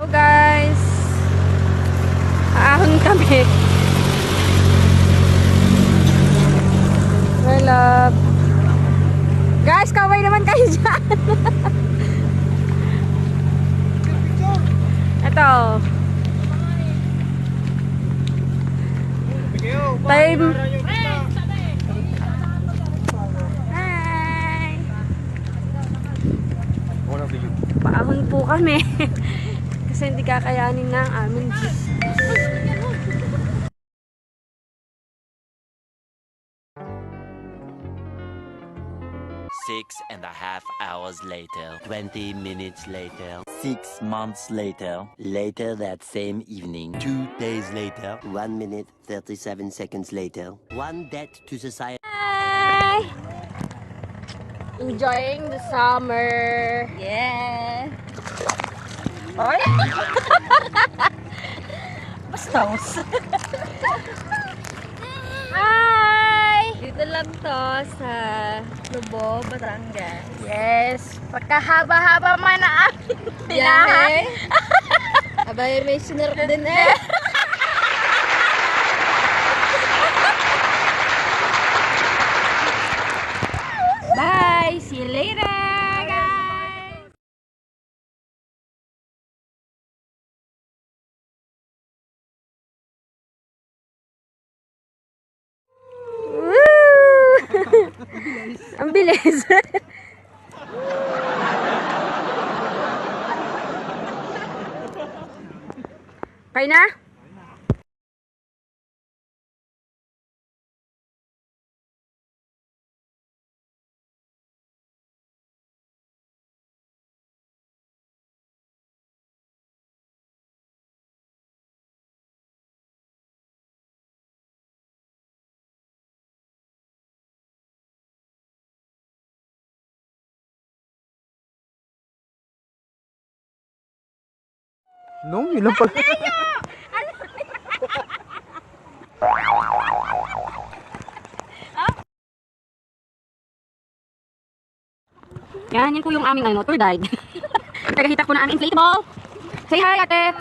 So guys, aahon kami. My love. Guys, kaway naman kayo dyan. Ito. Time. Hi. Paahon po kami. Kasi hindi kakayanin ng aming jeep. 6.5 hours later, 20 minutes later, 6 months later, later that same evening, 2 days later, 1 minute, 37 seconds later, one debt to society. Hi! Enjoying the summer. Yeah. Oy! Bastos. Hi! Dito lang to sa Lubo, Batangas. Yes, pagkahaba-haba man na aking tinahan. Abay, may sinurot din eh. Bye! See you later, guys! Woo! Ang bilis! Kaya na? No, ilan pa? Yan po yung aming tour guide. Tagahita po na aming inflatable. Say hi, ate!